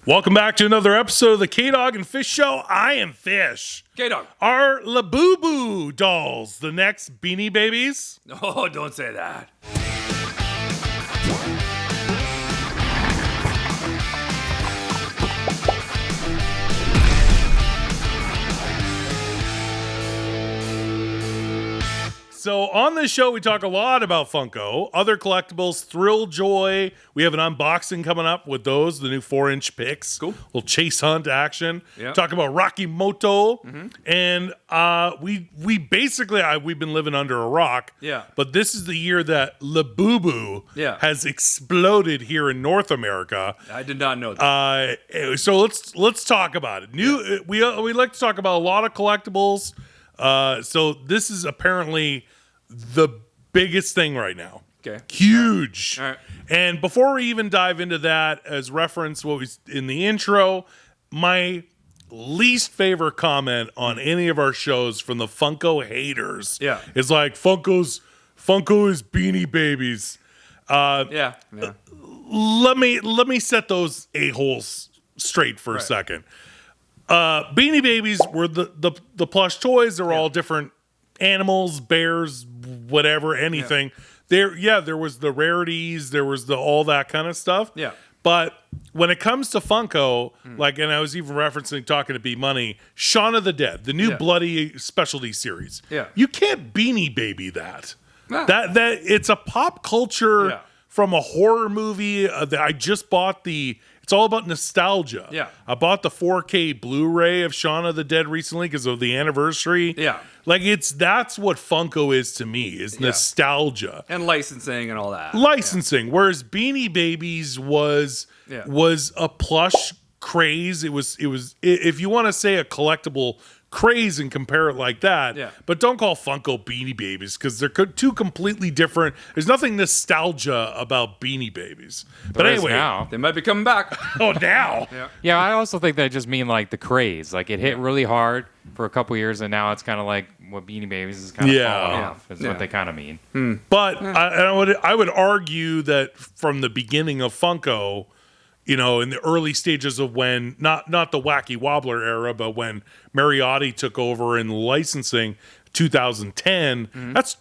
Welcome back to another episode of the K-Dog&Fish Show. I am Fish. K-Dog. Our Labubu dolls, the next Beanie Babies. Oh, don't say that. So on this show, we talk a lot about Funko, other collectibles, Thrill Joy. We have an unboxing coming up with those, the new 4-inch picks. Cool. Little chase hunt action. Yep. Talk about Rocky Moto. Mm-hmm. And we basically, we've been living under a rock. Yeah. But this is the year that Labubu has exploded here in North America. I did not know that. So let's talk about it. We like to talk about a lot of collectibles. So this is apparently the biggest thing right now. Okay. Huge. All right. And before we even dive into that, as reference what was in the intro, my least favorite comment on any of our shows from the Funko haters is like Funko is Beanie Babies. Let me set those a-holes straight for a second. Beanie Babies were the plush toys. They're all different animals, bears, whatever, anything. There was the rarities, there was all that kind of stuff. Yeah. But when it comes to Funko, and I was even referencing talking to B Money, Shaun of the Dead, the new bloody specialty series. Yeah. You can't Beanie Baby that. That it's a pop culture from a horror movie that I just bought It's all about nostalgia. Yeah. I bought the 4K Blu-ray of Shaun of the Dead recently because of the anniversary. Yeah. That's what Funko is to me, is nostalgia. And licensing and all that. Licensing. Whereas Beanie Babies was a plush craze. It was if you want to say a collectible craze and compare it like that. Yeah. But don't call Funko Beanie Babies because they're two completely different. There's nothing nostalgia about Beanie Babies. But anyway, now they might be coming back. Oh, now. Yeah, I also think that just mean like the craze. Like it hit really hard for a couple years, and now it's kind of like what Beanie Babies is kind of falling off. Is what they kind of mean. But I would argue that from the beginning of Funko, in the early stages of when, not the Wacky Wobbler era, but when Mariotti took over in licensing, 2010, that's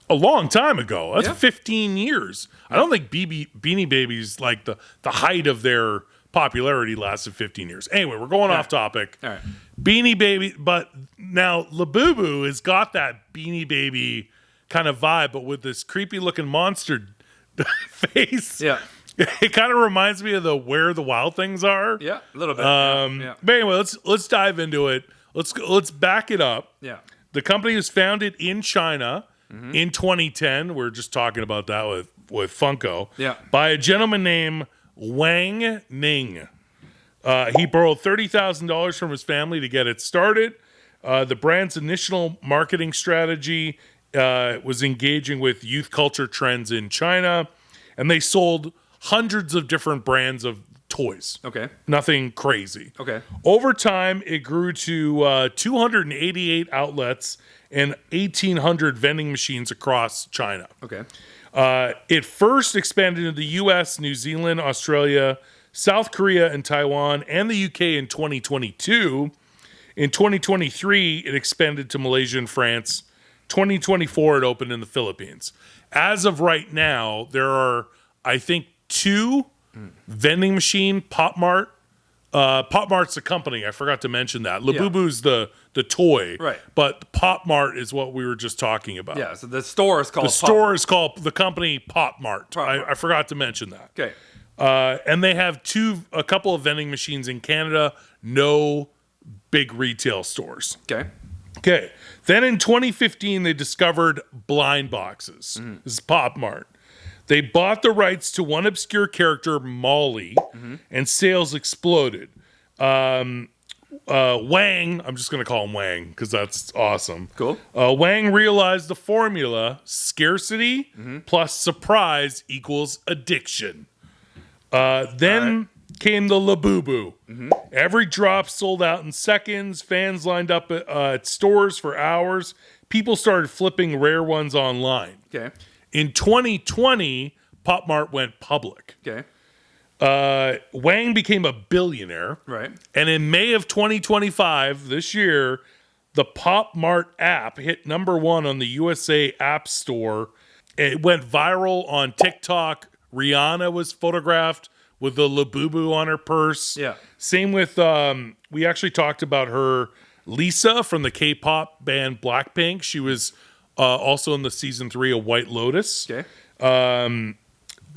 a long time ago. That's 15 years. I don't think Beanie Babies, like the height of their popularity, lasted 15 years. Anyway, we're going off topic. All right. Beanie Baby, but now Labubu has got that Beanie Baby kind of vibe, but with this creepy looking monster face. Yeah. It kind of reminds me of the Where the Wild Things Are. Yeah, a little bit. But anyway, let's dive into it. Let's back it up. Yeah. The company was founded in China in 2010. We're just talking about that with Funko. Yeah. By a gentleman named Wang Ning. He borrowed $30,000 from his family to get it started. The brand's initial marketing strategy was engaging with youth culture trends in China, and they sold hundreds of different brands of toys. Okay. Nothing crazy. Okay. Over time, it grew to 288 outlets and 1,800 vending machines across China. Okay. It first expanded into the U.S., New Zealand, Australia, South Korea, and Taiwan, and the U.K. in 2022. In 2023, it expanded to Malaysia and France. 2024, it opened in the Philippines. As of right now, there are, I think, 2 vending machine, PopMart. PopMart's the company. I forgot to mention that. Labubu's the toy. Right. But PopMart is what we were just talking about. Yeah, so the store is called is called the company PopMart. I forgot to mention that. Okay. And they have a couple of vending machines in Canada, no big retail stores. Okay. Then in 2015, they discovered blind boxes. This is PopMart. They bought the rights to one obscure character, Molly, and sales exploded. Wang, I'm just going to call him Wang because that's awesome. Cool. Wang realized the formula: scarcity plus surprise equals addiction. Then came the Labubu. Every drop sold out in seconds. Fans lined up at stores for hours. People started flipping rare ones online. Okay. In 2020, PopMart went public. Okay. Wang became a billionaire. Right. And in May of 2025, this year, the PopMart app hit #1 on the USA App Store. It went viral on TikTok. Rihanna was photographed with the Labubu on her purse. Yeah. Same with, we actually talked about her, Lisa from the K-pop band Blackpink. She was also in the season 3 of White Lotus. Okay.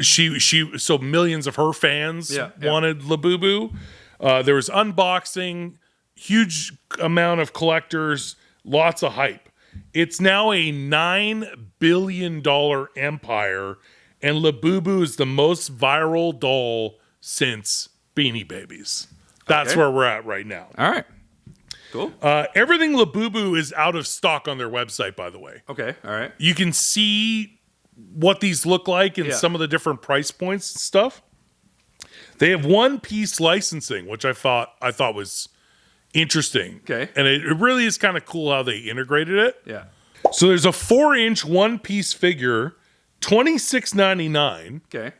So millions of her fans wanted Labubu. There was unboxing, huge amount of collectors, lots of hype. It's now a $9 billion empire, and Labubu is the most viral doll since Beanie Babies. That's where we're at right now. All right. Cool. Everything Labubu is out of stock on their website, by the way. Okay. All right. You can see what these look like and some of the different price points and stuff. They have one-piece licensing, which I thought was interesting. Okay. And it really is kind of cool how they integrated it. Yeah. So there's a 4-inch one-piece figure, $26.99. Okay.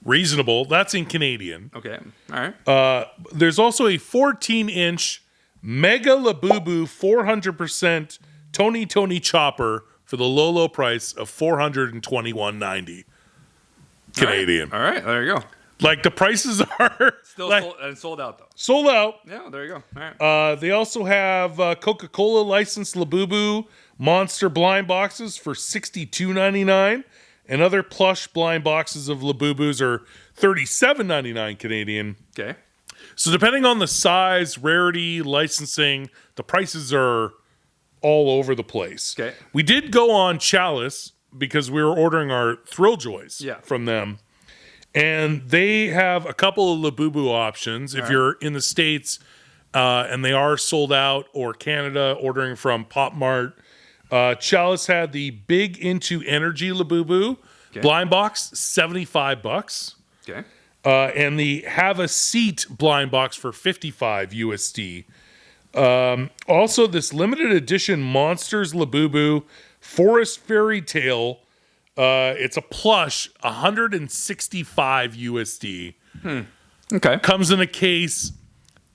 Reasonable. That's in Canadian. Okay. All right. There's also a 14-inch Mega Labubu 400% Tony Chopper for the low price of $421.90 Canadian. All right. There you go. Like the prices are Still like, sold out though. sold out. Yeah. There you go. All right. They also have Coca-Cola licensed Labubu Monster blind boxes for $62.99, and other plush blind boxes of Labubus are $37.99 Canadian. Okay. So depending on the size, rarity, licensing, the prices are all over the place. Okay. We did go on Chalice because we were ordering our Thrill Joys from them. And they have a couple of Labubu options. If you're in the States and they are sold out, or Canada, ordering from PopMart. Chalice had the Big Into Energy Labubu blind box, $75. Okay. And the Have a Seat blind box for $55 USD. Also, this limited edition Monsters Labubu Forest Fairy Tale. It's a plush, $165 USD. Okay. Comes in a case.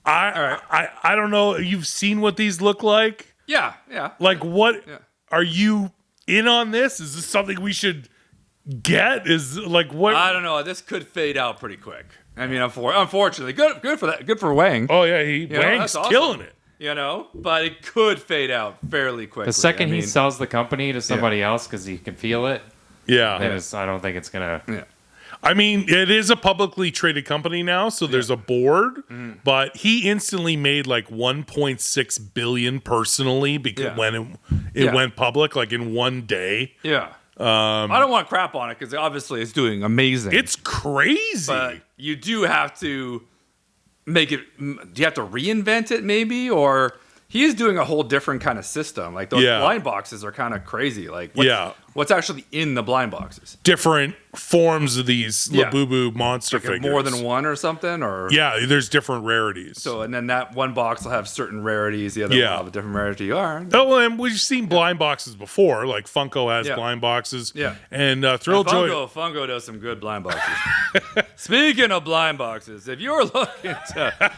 I don't know. You've seen what these look like? Yeah. Yeah. Like, what are you in on this? Is this something we should get? Is like what? I don't know. This could fade out pretty quick. I mean, unfortunately, good for that. Good for Wang. Oh yeah, Wang's awesome. killing it. You know, but it could fade out fairly quickly. The second he sells the company to somebody else because he can feel it, then I don't think it's gonna. Yeah. I mean, it is a publicly traded company now, so there's a board. But he instantly made like $1.6 billion personally because when it went public, like in one day. Yeah. I don't want to crap on it because obviously it's doing amazing. It's crazy. But you do have to make it. Do you have to reinvent it maybe, or he is doing a whole different kind of system? Like those blind boxes are kind of crazy. Like what's actually in the blind boxes? Different forms of these Labubu monster figures. More than one or something, or there's different rarities. So and then that one box will have certain rarities. The other will have a different rarity. Oh, and we've seen blind boxes before. Like Funko has blind boxes. Yeah, and Funko does some good blind boxes. Speaking of blind boxes, if you're looking to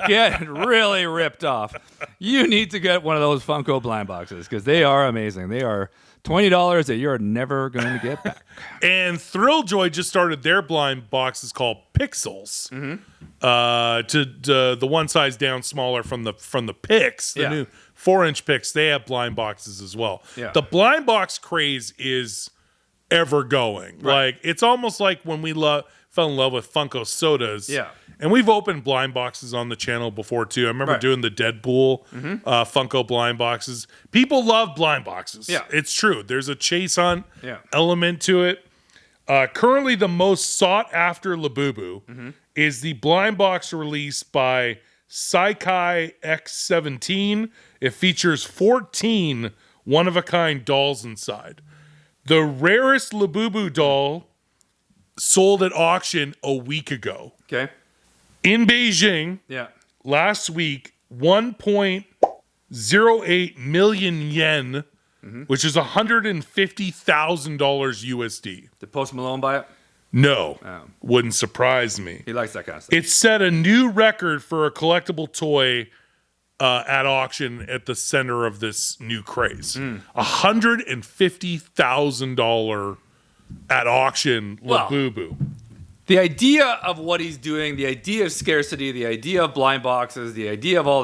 get really ripped off, you need to get one of those Funko blind boxes because they are amazing. They are $20 that you're never going to get back. And Thrilljoy just started their blind boxes called Pixels. To the one size down smaller from the Pix, the new 4-inch Pix. They have blind boxes as well. Yeah. The blind box craze is ever going. Right. Like it's almost like when we fell in love with Funko sodas. Yeah. And we've opened blind boxes on the channel before too. I remember doing the Deadpool Funko blind boxes. People love blind boxes. Yeah. It's true. There's a chase hunt element to it. Currently the most sought after Labubu is the blind box release by Saikai X17. It features 14 one-of-a-kind dolls inside. The rarest Labubu doll sold at auction a week ago. Okay. In Beijing, last week, 1.08 million yen, which is $150,000 USD. Did Post Malone buy it? No, wouldn't surprise me. He likes that kind of stuff. It set a new record for a collectible toy at auction at the center of this new craze. $150,000 at auction Labubu. The idea of what he's doing, the idea of scarcity, the idea of blind boxes, the idea of all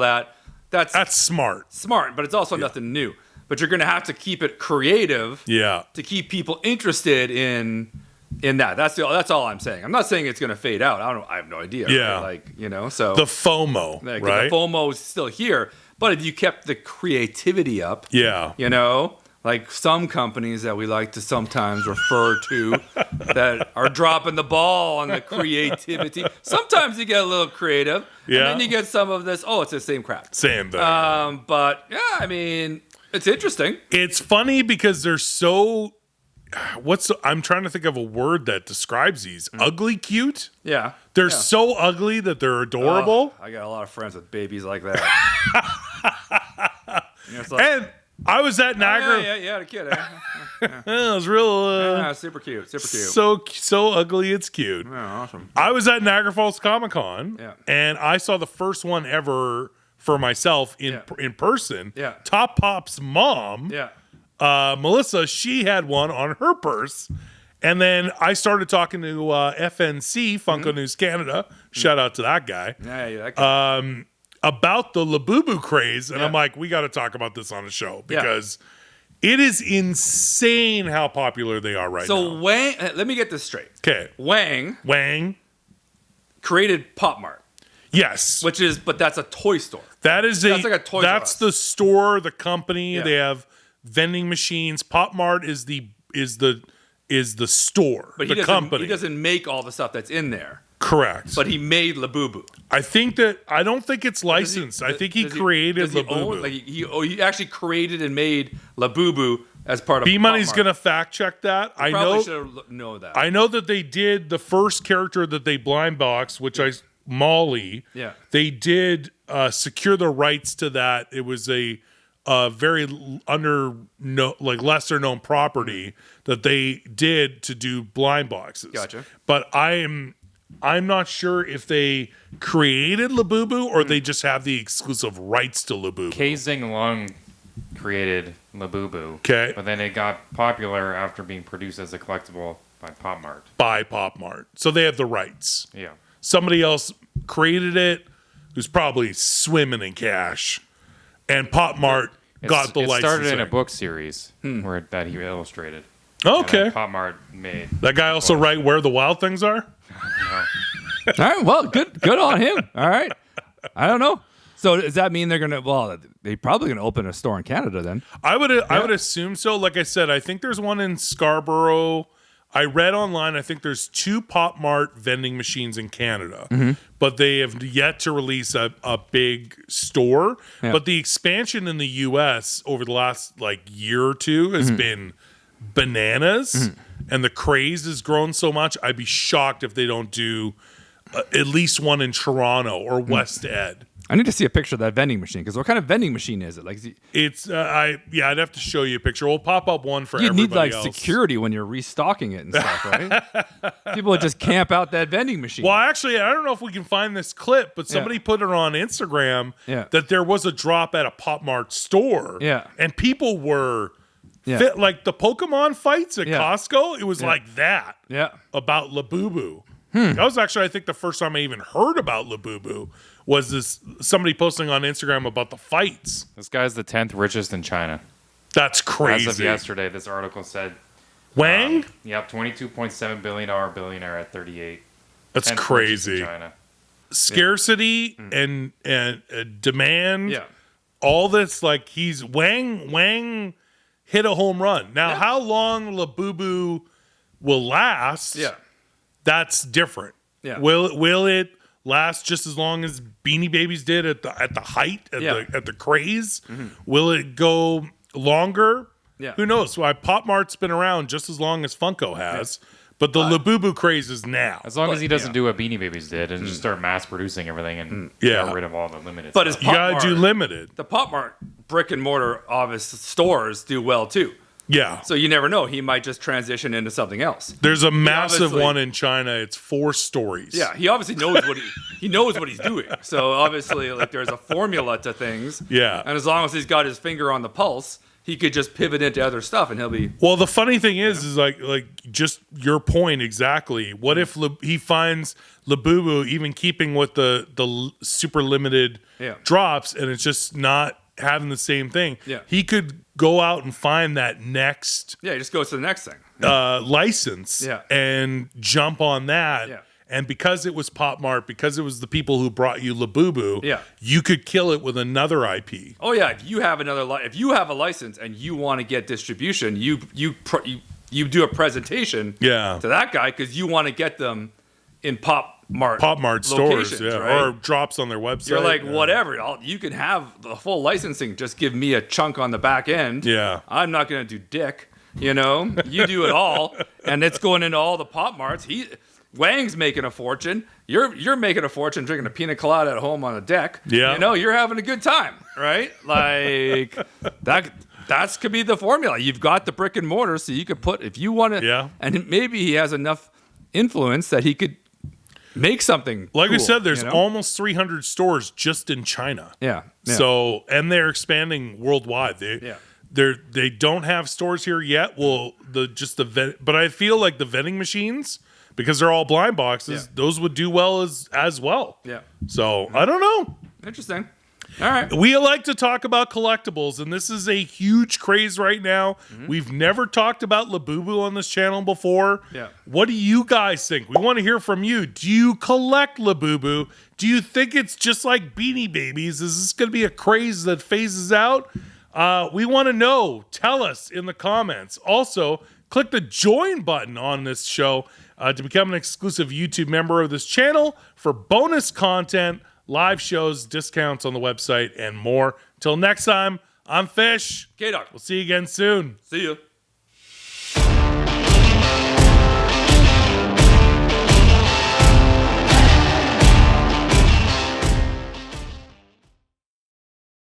that's smart. Smart, but it's also nothing new. But you're going to have to keep it creative to keep people interested in that. That's all I'm saying. I'm not saying it's going to fade out. I have no idea. Yeah. Right? So the FOMO, right? The FOMO is still here, but if you kept the creativity up, like some companies that we like to sometimes refer to that are dropping the ball on the creativity. Sometimes you get a little creative, and then you get some of this, it's the same crap. Same thing. But, I mean, it's interesting. It's funny because they're so... I'm trying to think of a word that describes these. Ugly cute? Yeah. They're so ugly that they're adorable. I got a lot of friends with babies like that. And I was at Niagara. Yeah, the kid. It was real. Super cute. So ugly, it's cute. Yeah, awesome. I was at Niagara Falls Comic Con, and I saw the first one ever for myself in person. Yeah. Top Pop's mom, Melissa, she had one on her purse. And then I started talking to FNC, Funko News Canada. Shout out to that guy. Yeah, that guy. About the Labubu craze, and I'm like, we got to talk about this on the show because it is insane how popular they are right now. So Wang, let me get this straight. Okay, Wang created PopMart. Yes, but that's a toy store. That's like a toy. That's the store, the company. Yeah. They have vending machines. PopMart is the store, but the company. He doesn't make all the stuff that's in there. Correct. But he made Labubu. I don't think it's licensed. I think he created Labubu. He actually created and made Labubu as part of B-Money's going to fact check that. I know that. I know that they did the first character that they blind boxed, which Molly. Yeah. They did secure the rights to that. It was a very lesser known property that they did to do blind boxes. Gotcha. But I'm not sure if they created Labubu or they just have the exclusive rights to Labubu. K-Zing Lung created Labubu. Okay. But then it got popular after being produced as a collectible by PopMart. So they have the rights. Yeah. Somebody else created it who's probably swimming in cash. And PopMart got the license. It started in a book series that he illustrated. Okay. PopMart made. That guy also write Where the Wild Things Are? All right. Well, good on him. All right. I don't know. So does that mean they're probably gonna open a store in Canada then? I would assume so. Like I said, I think there's one in Scarborough. I read online, I think there's 2 PopMart vending machines in Canada, but they have yet to release a big store. Yeah. But the expansion in the U.S. over the last year or two has been bananas, and the craze has grown so much. I'd be shocked if they don't do at least one in Toronto or West Ed. I need to see a picture of that vending machine, because what kind of vending machine is it? It's I'd have to show you a picture. We'll pop up one for everybody else. You'd need security when you're restocking it and stuff, right? People would just camp out that vending machine. Well, actually, I don't know if we can find this clip, but somebody put it on Instagram that there was a drop at a PopMart store, and people were fit like the Pokemon fights at Costco. It was like that. About Labubu. That was actually, I think, the first time I even heard about Labubu. Was this somebody posting on Instagram about the fights? This guy's the 10th richest in China. That's crazy. As of yesterday, this article said. Wang? Yep, $22.7 billion billionaire at 38. That's crazy. In China. Scarcity and demand. Yeah. All this, he's Wang hit a home run. Now, how long Labubu will last? Yeah. That's different. Yeah. Will it last just as long as Beanie Babies did at the height at the craze? Will it go longer? Yeah. Who knows? Why PopMart's been around just as long as Funko has, but the Labubu craze is now. As long as he doesn't do what Beanie Babies did and just start mass producing everything and get rid of all the limited. But you gotta do limited. The PopMart brick and mortar office stores do well too. Yeah. So you never know. He might just transition into something else. There's a massive one in China. It's 4 stories. Yeah, he obviously knows he knows what he's doing. So obviously, like, there's a formula to things. Yeah. And as long as he's got his finger on the pulse, he could just pivot into other stuff, and he'll be. Well, the funny thing is like just your point exactly. What if he finds Labubu even keeping with the super limited drops, and it's just not having the same thing? Yeah. He could go out and find that next. Yeah, he just goes to the next thing. License. Yeah. And jump on that. Yeah. And because it was PopMart, because it was the people who brought you Labubu, Yeah. you could kill it with another IP. Oh yeah, if you have if you have a license and you want to get distribution, you do a presentation to that guy because you want to get them in PopMart stores, right? or drops on their website. You're like, whatever, you can have the full licensing. Just give me a chunk on the back end. Yeah, I'm not gonna do dick. You do it all, and it's going into all the PopMarts. Wang's making a fortune. You're making a fortune drinking a pina colada at home on a deck. Yeah. You're having a good time, right? Like that could be the formula. You've got the brick and mortar, so you could put if you want to. Yeah. And maybe he has enough influence that he could make something. Like cool, I said, there's almost 300 stores just in China. Yeah. So and they're expanding worldwide. They don't have stores here yet. Well, but I feel like the vending machines, because they're all blind boxes, those would do well as well. Yeah. So I don't know. Interesting. All right. We like to talk about collectibles, and this is a huge craze right now. Mm-hmm. We've never talked about Labubu on this channel before. Yeah. What do you guys think? We want to hear from you. Do you collect Labubu? Do you think it's just like Beanie Babies? Is this going to be a craze that phases out? We want to know. Tell us in the comments. Also, click the join button on this show to become an exclusive YouTube member of this channel for bonus content, live shows, discounts on the website, and more. Till next time, I'm Fish. K-Dog. We'll see you again soon. See you.